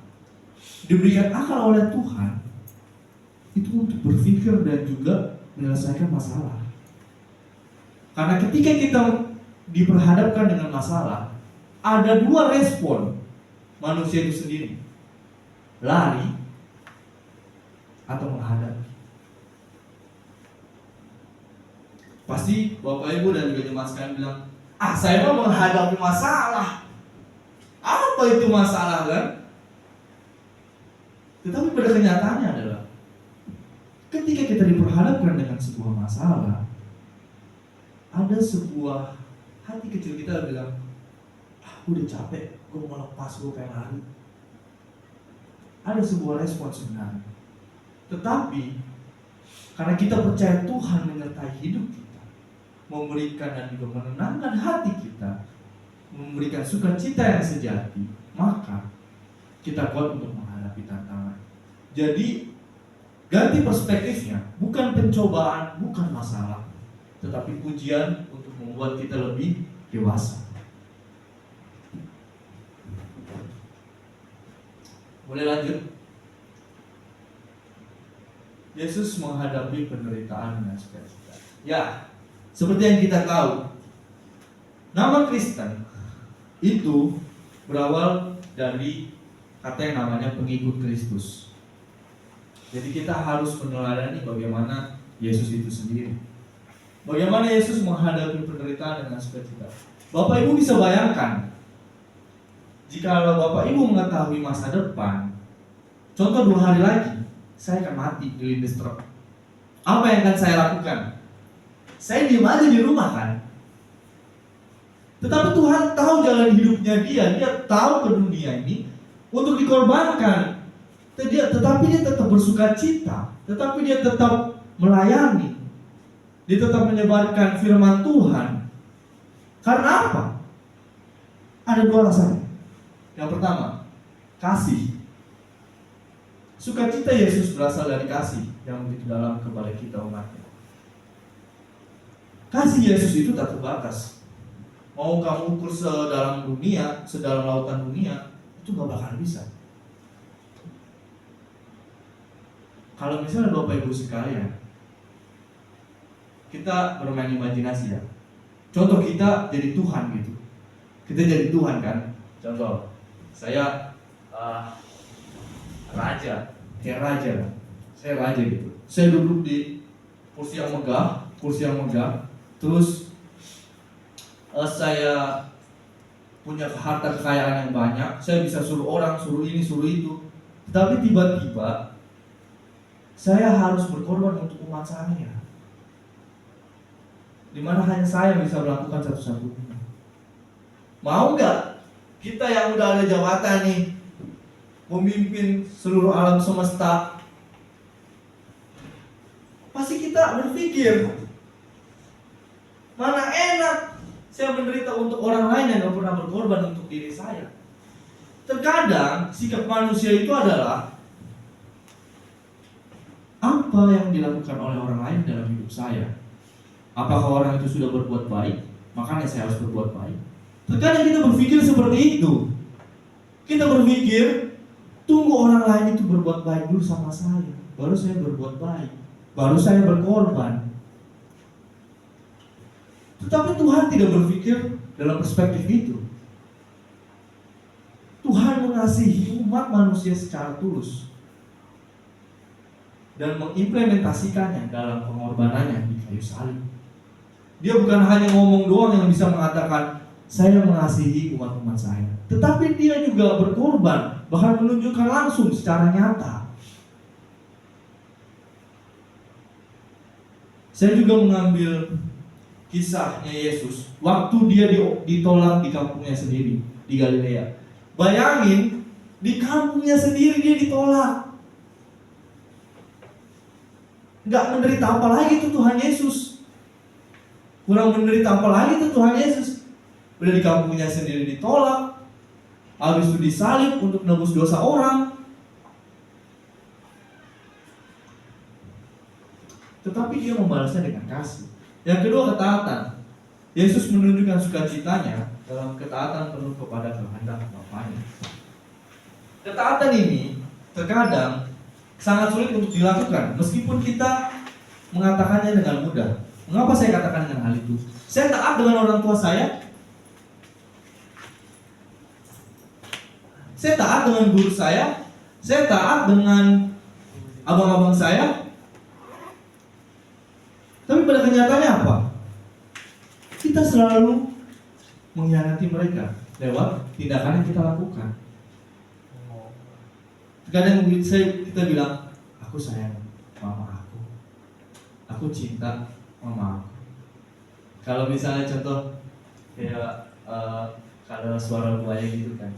diberikan akal oleh Tuhan itu untuk berpikir dan juga menyelesaikan masalah. Karena ketika kita diperhadapkan dengan masalah, ada dua respon manusia itu sendiri. Lari atau menghadapi. Pasti Bapak Ibu dan juga jemaat sekalian bilang, saya mau menghadapi masalah. Apa itu masalah kan? Tetapi pada kenyataannya adalah ketika kita diperhadapkan dengan sebuah masalah, ada sebuah hati kecil kita bilang, aku udah capek, gue mau lepas, gue pengen lari. Ada sebuah respon sebenarnya. Tetapi karena kita percaya Tuhan menyertai hidup kita, memberikan dan juga menenangkan hati kita, memberikan sukacita yang sejati, maka kita kuat untuk menghadapi tantangan. Jadi ganti perspektifnya, bukan pencobaan, bukan masalah, tetapi pujian untuk membuat kita lebih dewasa. Boleh lanjut? Yesus menghadapi penderitaan dengan sukacita. Ya, seperti yang kita tahu, nama Kristen itu berawal dari kata yang namanya pengikut Kristus. Jadi kita harus meneladani bagaimana Yesus itu sendiri. Bagaimana Yesus menghadapi penderitaan dengan sukacita. Bapak Ibu bisa bayangkan, jika Bapak Ibu mengetahui masa depan, contoh 2 hari lagi saya akan mati dilindas truk. Apa yang akan saya lakukan? Saya diam aja di rumah kan. Tetapi Tuhan tahu jalan hidupnya dia tahu ke dunia ini untuk dikorbankan. Tetapi dia tetap bersuka cita, tetapi dia tetap melayani. Dia tetap menyebarkan firman Tuhan. Karena apa? Ada 2 alasan. Yang pertama, kasih. Sukacita Yesus berasal dari kasih yang begitu dalam kepada kita umatnya. Kasih Yesus itu tak terbatas. Mau kamu ukur sedalam dunia, sedalam lautan dunia, itu gak bakal bisa. Kalau misalnya Bapak Ibu sekalian, kita bermain imajinasi ya. Contoh kita jadi Tuhan gitu. Kita jadi Tuhan kan. Contoh, saya raja, kayak raja. Saya raja gitu. Saya duduk di kursi yang megah. Terus saya punya harta kekayaan yang banyak. Saya bisa suruh orang, suruh ini, suruh itu. Tapi tiba-tiba saya harus berkorban untuk umat saya. Dimana hanya saya bisa melakukan satu-satunya. Mau gak kita yang udah ada jabatan nih, memimpin seluruh alam semesta, pasti kita berpikir, mana enak saya menderita untuk orang lain yang gak pernah berkorban untuk diri saya. Terkadang sikap manusia itu adalah, apa yang dilakukan oleh orang lain dalam hidup saya? Apakah orang itu sudah berbuat baik, makanya saya harus berbuat baik? Terkadang kita berpikir seperti itu. Kita berpikir, tunggu orang lain itu berbuat baik dulu sama saya, baru saya berbuat baik, baru saya berkorban. Tetapi Tuhan tidak berpikir dalam perspektif itu. Tuhan mengasihi umat manusia secara tulus dan mengimplementasikannya dalam pengorbanannya di kayu salib. Dia bukan hanya ngomong doang yang bisa mengatakan saya mengasihi umat-umat saya, tetapi dia juga berkorban, bahkan menunjukkan langsung secara nyata. Saya juga mengambil kisahnya Yesus waktu dia ditolak di kampungnya sendiri di Galilea. Bayangin, di kampungnya sendiri dia ditolak. Gak menderita apa lagi itu Tuhan Yesus. Kurang menderita apa lagi itu Tuhan Yesus. Udah di kampungnya sendiri ditolak, habis itu disalib untuk nebus dosa orang. Tetapi dia membalasnya dengan kasih. Yang kedua, ketaatan. Yesus menunjukkan sukacitanya dalam ketaatan penuh kepada kehendak Bapanya. Ketaatan ini terkadang sangat sulit untuk dilakukan, meskipun kita mengatakannya dengan mudah. Mengapa saya katakan dengan hal itu? Saya taat dengan orang tua saya taat dengan guru saya taat dengan abang-abang saya. Tapi pada kenyataannya apa? Kita selalu mengkhianati mereka lewat tindakan yang kita lakukan. Kadang kita bilang, aku sayang mama aku cinta mama aku. Kalau misalnya contoh kayak kalau suara buaya gitu kan,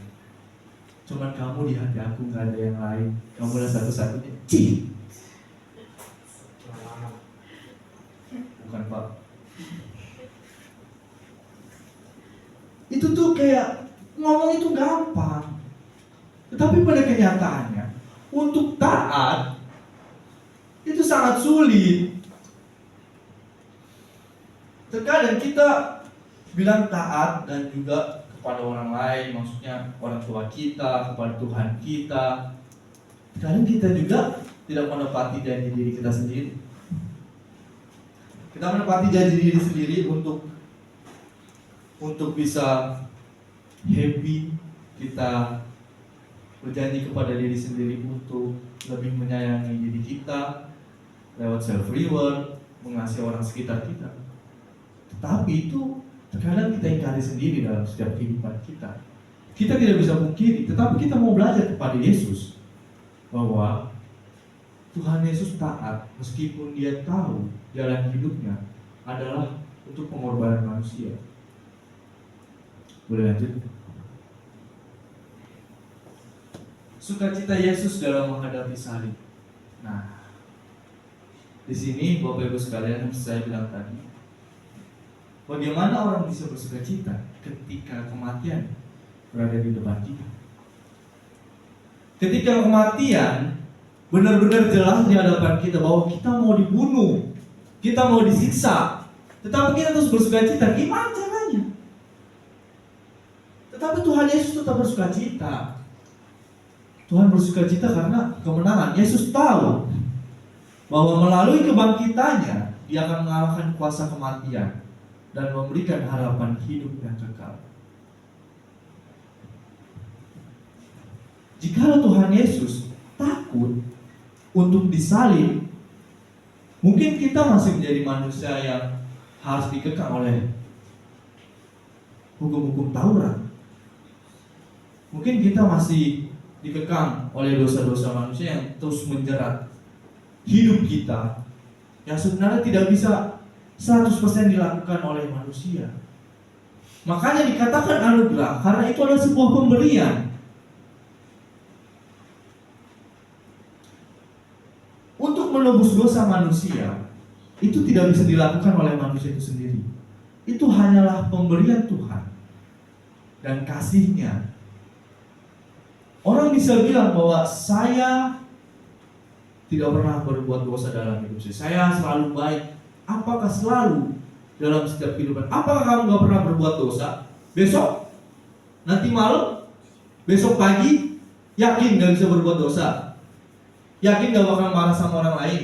cuman kamu di hati aku, gak ada yang lain, kamu adalah satu-satunya. Cih. Bukan Pak. Itu tuh kayak ngomong itu gampang, tetapi pada kenyataannya untuk taat itu sangat sulit. Terkadang kita bilang taat dan juga kepada orang lain, maksudnya orang tua kita, kepada Tuhan kita. Terkadang kita juga tidak menepati janji diri kita sendiri. Kita menepati janji diri sendiri untuk bisa happy. Kita berjanji kepada diri sendiri untuk lebih menyayangi diri kita lewat self reward, mengasihi orang sekitar kita. Tetapi itu terkadang kita ingkari sendiri dalam setiap kehidupan kita. Kita tidak bisa pungkiri, tetapi kita mau belajar kepada Yesus bahwa Tuhan Yesus taat meskipun dia tahu jalan hidupnya adalah untuk pengorbanan manusia. Boleh lanjut? Sukacita Yesus dalam menghadapi salib. Nah, di sini Bapak Ibu sekalian, saya bilang tadi, bagaimana orang bisa bersukacita ketika kematian berada di depan kita? Ketika kematian benar-benar jelas di hadapan kita bahwa kita mau dibunuh, kita mau disiksa, tetapi kita terus bersukacita. Gimana caranya? Tetapi Tuhan Yesus tetap bersukacita. Tuhan bersukacita karena kemenangan. Yesus tahu bahwa melalui kebangkitannya Dia akan mengalahkan kuasa kematian dan memberikan harapan hidup yang kekal. Jikalau Tuhan Yesus takut untuk disalib, mungkin kita masih menjadi manusia yang harus dikekang oleh hukum-hukum Taurat. Mungkin kita masih dikekang oleh dosa-dosa manusia yang terus menjerat hidup kita, yang sebenarnya tidak bisa 100% dilakukan oleh manusia. Makanya dikatakan anugerah, karena itu adalah sebuah pemberian. Untuk menebus dosa manusia itu tidak bisa dilakukan oleh manusia itu sendiri. Itu hanyalah pemberian Tuhan dan kasih-Nya. Orang bisa bilang bahwa saya tidak pernah berbuat dosa dalam hidup saya. Saya selalu baik. Apakah selalu dalam setiap kehidupan? Apakah kamu gak pernah berbuat dosa? Besok, nanti malam, besok pagi, yakin gak bisa berbuat dosa? Yakin gak bakal marah sama orang lain?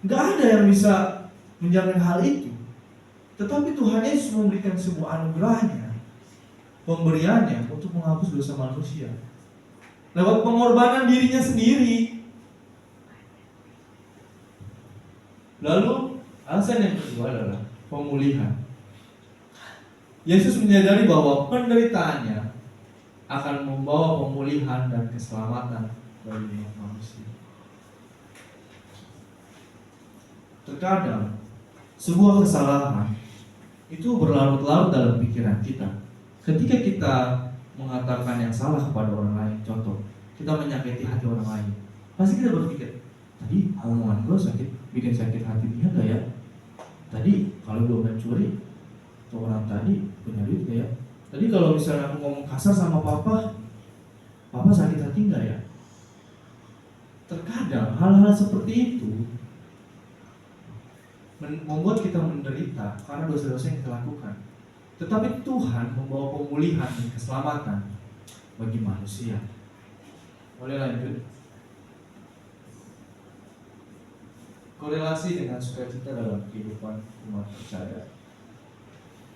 Gak ada yang bisa menjamin hal itu. Tetapi Tuhan Yesus memberikan sebuah anugerahnya, pemberiannya untuk menghapus dosa manusia lewat pengorbanan dirinya sendiri. Lalu alasan yang kedua adalah pemulihan. Yesus menyadari bahwa penderitaannya akan membawa pemulihan dan keselamatan bagi umat manusia. Terkadang sebuah kesalahan itu berlarut-larut dalam pikiran kita. Ketika kita mengatakan yang salah kepada orang lain, contoh, kita menyakiti hati orang lain, pasti kita berpikir, tadi omongan gue bikin sakit hati dia gak ya? Tadi kalau gue mencuri, tuh orang tadi punya duit gak ya? Tadi kalau misalnya aku ngomong kasar sama papa sakit hati gak ya? Terkadang hal-hal seperti itu membuat kita menderita karena dosa-dosa yang kita lakukan. Tetapi Tuhan membawa pemulihan dan keselamatan bagi manusia. Boleh lanjut? Korelasi dengan sukacita dalam kehidupan umat percaya.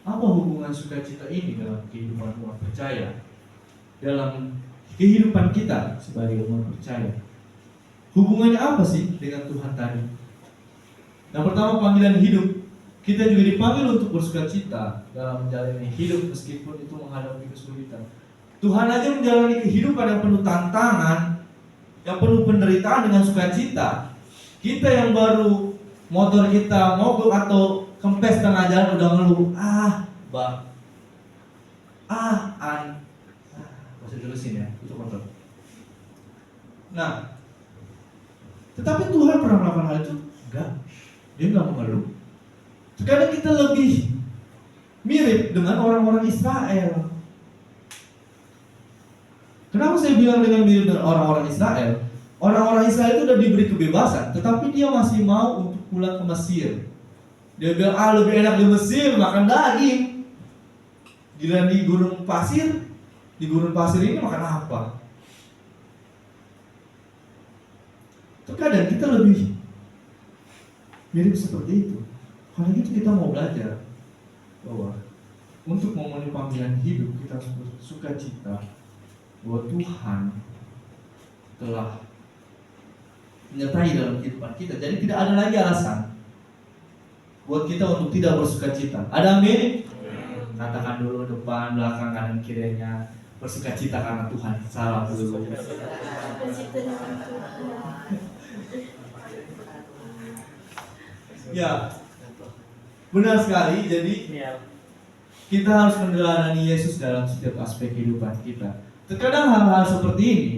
Apa hubungan sukacita ini dalam kehidupan umat percaya? Dalam kehidupan kita sebagai umat percaya. Hubungannya apa sih dengan Tuhan tadi? Yang pertama, panggilan hidup. Kita juga dipanggil untuk bersukacita dalam menjalani hidup meskipun itu menghadapi kesulitan. Tuhan aja menjalani kehidupan yang penuh tantangan, yang penuh penderitaan dengan sukacita. Kita yang baru motor kita mogok atau kempes tengah jalan udah ngeluh, masih terusin ya, itu motor. Nah, tetapi Tuhan pernah melakukan hal itu? Enggak, dia enggak mengeluh. Sekarang kita lebih mirip dengan orang-orang Israel. Kenapa saya bilang dengan mirip dengan orang-orang Israel? Orang-orang Israel itu sudah diberi kebebasan, tetapi dia masih mau untuk pulang ke Mesir. Dia bilang, lebih enak di Mesir, makan daging. Gila di gurun pasir ini makan apa? Terkadang kita lebih mirip seperti itu. Kalau gitu kita mau belajar bahwa untuk memenuhi panggilan hidup kita harus bersukacita bahwa Tuhan telah menyertai dalam kehidupan kita. Jadi tidak ada lagi alasan buat kita untuk tidak bersukacita. Ada amin? Katakan dulu depan, belakang, kanan, kirinya, bersukacita karena Tuhan. Salam dulu. Ya, benar sekali. Jadi kita harus meneladani Yesus dalam setiap aspek kehidupan kita. Terkadang hal-hal seperti ini,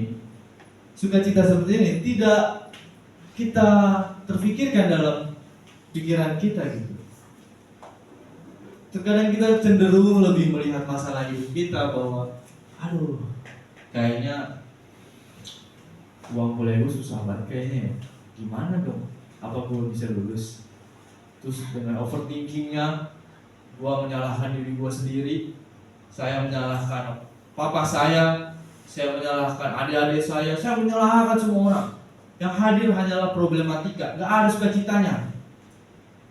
sukacita seperti ini tidak kita terfikirkan dalam pikiran kita gitu. Terkadang kita cenderung lebih melihat masalah hidup kita bahwa kayaknya uang kuliah gue susah banget kayaknya. Gimana dong? Apa gue bisa lulus? Terus dengan overthinkingnya, gue menyalahkan diri gue sendiri. Saya menyalahkan papa saya menyalahkan adik-adik saya menyalahkan semua orang. Yang hadir hanyalah problematika, gak ada sukacitanya.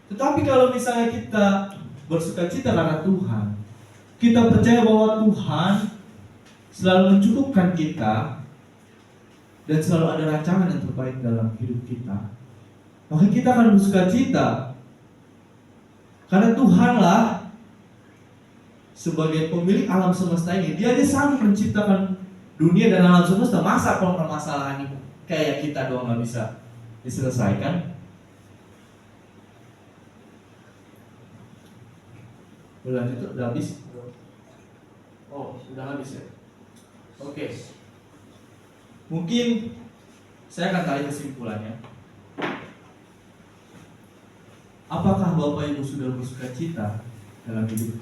Tetapi kalau misalnya kita bersukacita karena Tuhan, kita percaya bahwa Tuhan selalu mencukupkan kita dan selalu ada rancangan yang terbaik dalam hidup kita, maka kita akan bersukacita. Karena Tuhanlah sebagai pemilik alam semesta ini, Dia aja sanggup menciptakan dunia dan alam semesta. Masa kalau permasalahan ini kayak kita doang gak bisa diselesaikan? Lanjut, udah habis? Oh, sudah habis ya? Oke. Mungkin Saya akan tarik kesimpulannya. Apakah Bapak Ibu sudah bersuka cita dalam hidup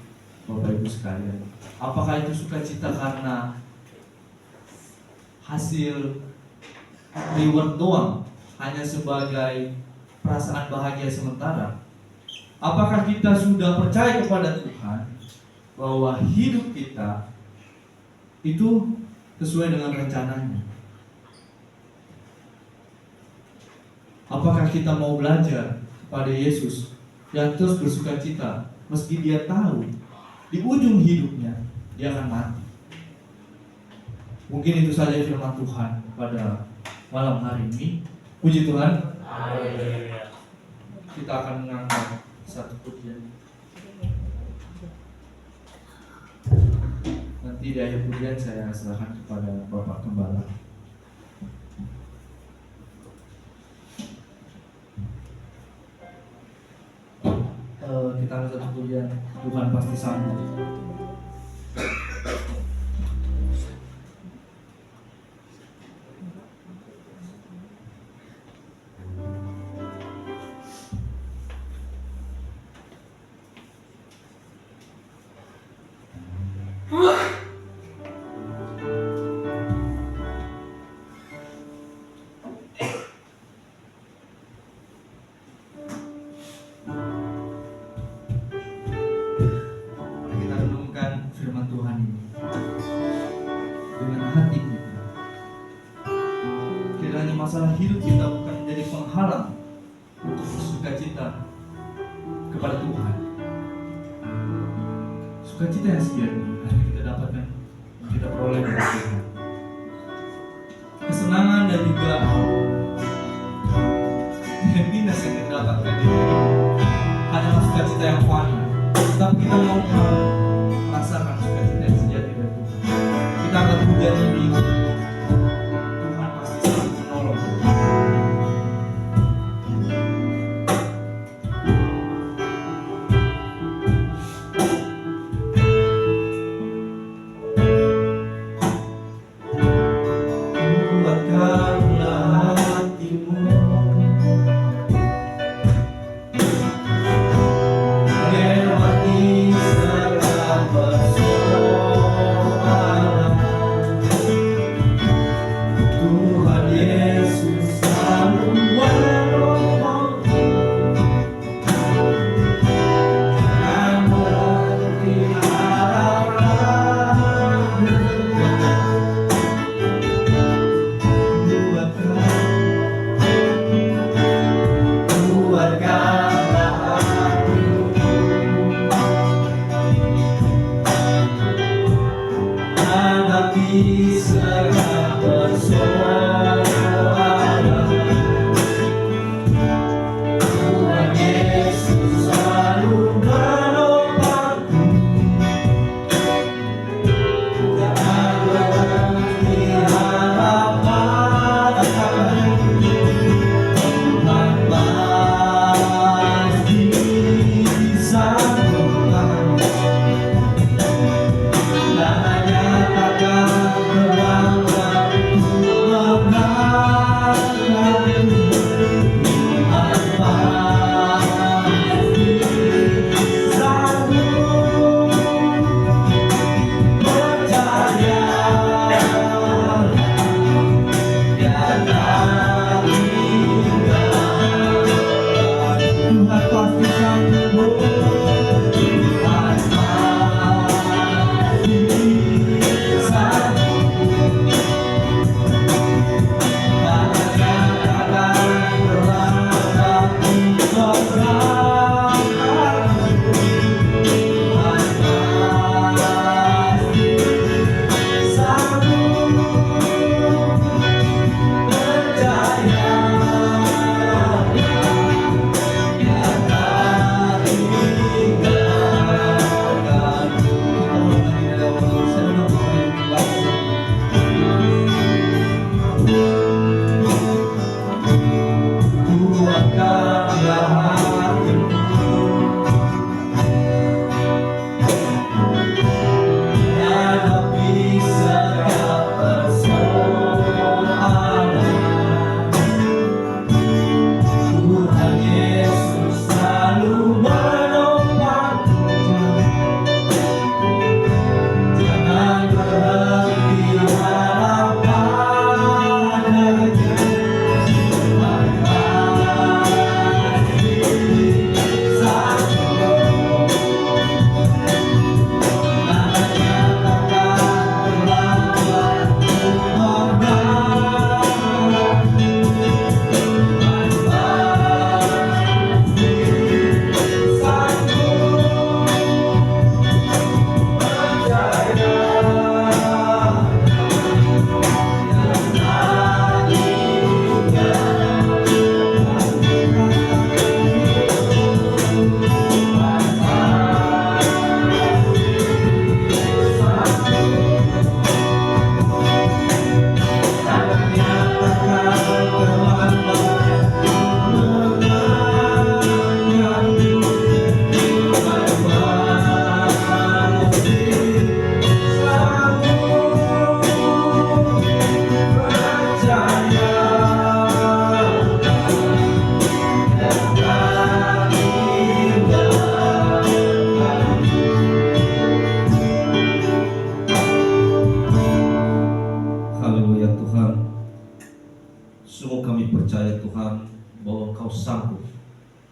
Bapak Ibu sekalian? Apakah itu sukacita karena hasil reward doang, hanya sebagai perasaan bahagia sementara? Apakah kita sudah percaya kepada Tuhan bahwa hidup kita itu sesuai dengan rencananya? Apakah kita mau belajar kepada Yesus dan terus bersuka cita meski dia tahu di ujung hidupnya dia akan mati? Mungkin itu saja firman Tuhan pada malam hari ini. Puji Tuhan. Haleluya. Kita akan mengangkat satu pujian. Nanti di akhir pujian saya serahkan kepada Bapak Gembala. Kita akan satu pujian, Tuhan pasti sanggup. Kita renungkan firman Tuhan ini dengan hati kita. Kiranya masalah hidup kita bukan menjadi penghalang untuk bersuka cita kepada Tuhan. Sukacita yang sejati hanya kita dapatkan, yang kita peroleh dari Tuhan. Kesenangan dan juga happiness yang kita dapatkan ini hanyalah sukacita yang fana. Tapi kita mau merasakan sukacita yang sejati dari Tuhan. Kita akan pujian ini. Tuhan pasti selalu menolong. Kuatkanlah hatimu, lewati segala persoalan. Tuhan Yesus selalu menolongmu dan memberi harapan. Kuatkanlah hatimu, hadapi segala persoalan. Tuhan Yesus selalu menopangku dan memberi harapan. Tuhan pasti sanggup dan hanya takkan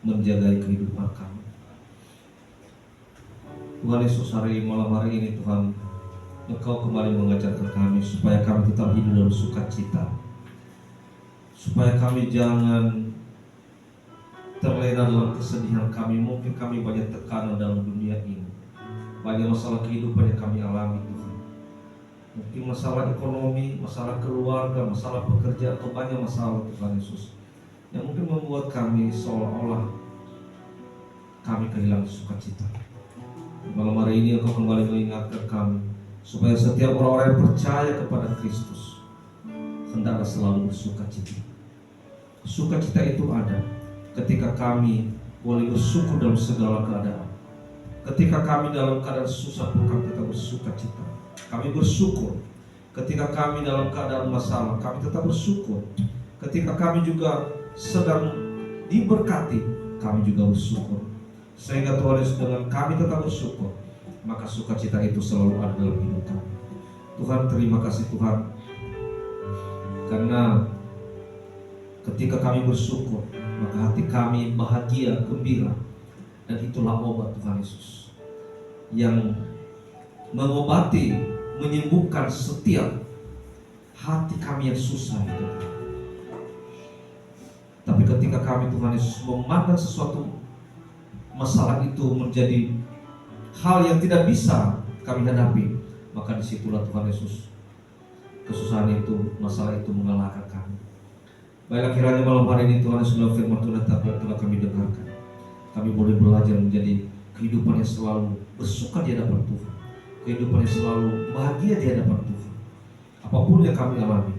menjaga kehidupan kami. Tuhan Yesus, malam hari ini Tuhan, Engkau kembali mengajarkan kami supaya kami tetap hidup dalam sukacita, supaya kami jangan terlena dalam kesedihan kami. Mungkin kami banyak tekanan dalam dunia ini, banyak masalah kehidupan yang kami alami Tuhan. Mungkin masalah ekonomi, masalah keluarga, masalah pekerjaan, atau banyak masalah Tuhan Yesus yang mungkin membuat kami seolah-olah kami kehilangan sukacita. Malam hari ini Engkau kembali mengingatkan kami supaya setiap orang-orang yang percaya kepada Kristus hendaklah selalu bersukacita. Sukacita itu ada ketika kami boleh bersyukur dalam segala keadaan. Ketika kami dalam keadaan susah pun kami tetap bersukacita. Kami bersyukur. Ketika kami dalam keadaan masalah, kami tetap bersyukur. Ketika kami juga sedang diberkati, kami juga bersyukur. Sehingga Tuhan Yesus, dengan kami tetap bersyukur, maka sukacita itu selalu ada dalam hidup kami. Tuhan, terima kasih Tuhan, karena ketika kami bersyukur, maka hati kami bahagia, gembira, dan itulah obat Tuhan Yesus yang mengobati, menyembuhkan setiap hati kami yang susah itu. Tapi ketika kami Tuhan Yesus memandang sesuatu masalah itu menjadi hal yang tidak bisa kami hadapi, maka disitulah Tuhan Yesus kesusahan itu, masalah itu mengalahkan kami. Baiklah, kiranya malam hari ini Tuhan Yesus dalam firman Tuhan telah kami dengarkan, kami boleh belajar menjadi kehidupan yang selalu bersuka di hadapan Tuhan, kehidupan yang selalu bahagia di hadapan Tuhan. Apapun yang kami alami,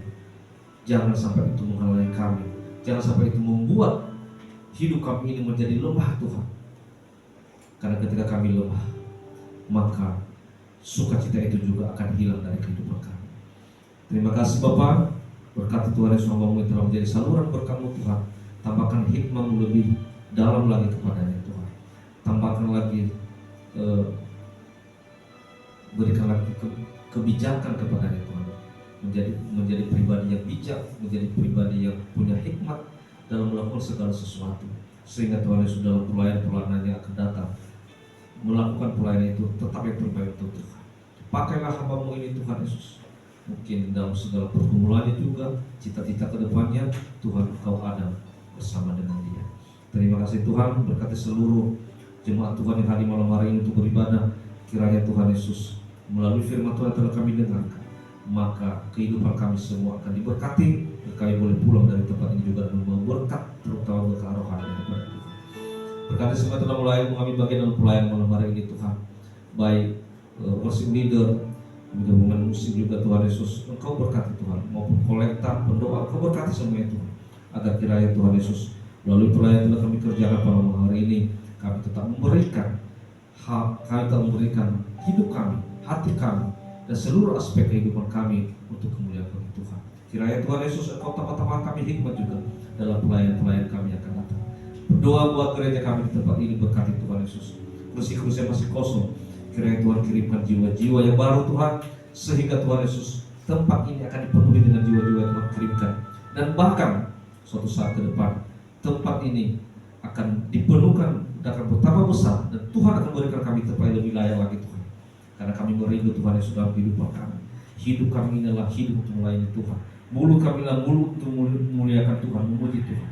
jangan sampai itu menghalangi kami, jangan sampai itu membuat hidup kami ini menjadi lemah Tuhan. Karena ketika kami lemah, maka sukacita itu juga akan hilang dari kehidupan kami. Terima kasih Bapa, berkati Tuhan Yesus hambamu yang telah menjadi saluran berkat-Mu Tuhan. Tambahkan hikmat-Mu lebih dalam lagi kepadanya Tuhan. Tambahkan lagi, berikan lagi kebijakan kepadanya Tuhan. Menjadi pribadi yang bijak, menjadi pribadi yang punya hikmat dalam melakukan segala sesuatu. Sehingga Tuhan Yesus dalam pelayanan-pelayanan yang akan datang melakukan pelayanan itu tetap yang terbaik untuk Tuhan. Pakailah hamba-Mu ini Tuhan Yesus. Mungkin dalam segala pergumulannya juga, cita-cita kedepannya Tuhan Engkau ada bersama dengan dia. Terima kasih Tuhan, berkati seluruh jemaat Tuhan yang hadir malam hari ini untuk beribadah. Kiranya Tuhan Yesus melalui firman Tuhan telah kami dengarkan, maka kehidupan kami semua akan diberkati, dan kami boleh pulang dari tempat ini juga dengan membawa berkat, terutama berkat rohani daripada Tuhan. Berkati semua telah mulai mengambil bagian dalam pelayanan malam hari ini Tuhan, baik worship leader, gabungan musik juga Tuhan Yesus, Engkau berkati Tuhan, maupun kolektor, pendoa, Engkau berkati semuanya Tuhan, agar kiranya Tuhan Yesus melalui pelayanan yang kami kerjakan pada malam hari ini, kami tetap memberikan hak, kami tetap memberikan hidup kami, hati kami, dan seluruh aspek kehidupan kami untuk kemuliaan bagi Tuhan. Kiranya Tuhan Yesus, Engkau tambah kami hikmat juga dalam pelayan-pelayan kami yang akan datang. Berdoa buat gereja kami di tempat ini, berkati Tuhan Yesus. Kursi-kursi yang masih kosong, kiranya Tuhan kirimkan jiwa-jiwa yang baru Tuhan, sehingga Tuhan Yesus tempat ini akan dipenuhi dengan jiwa-jiwa yang Tuhan kirimkan. Dan bahkan suatu saat ke depan tempat ini akan dipenuhkan dan akan bertambah besar, dan Tuhan akan memberikan kami tempat yang lebih layak lagi Tuhan. Karena kami merindu Tuhan Yesus dalam kehidupan kami. Hidup kami ini adalah hidup untuk melayani Tuhan. Mulut kami adalah mulut untuk memuliakan Tuhan, memuji Tuhan.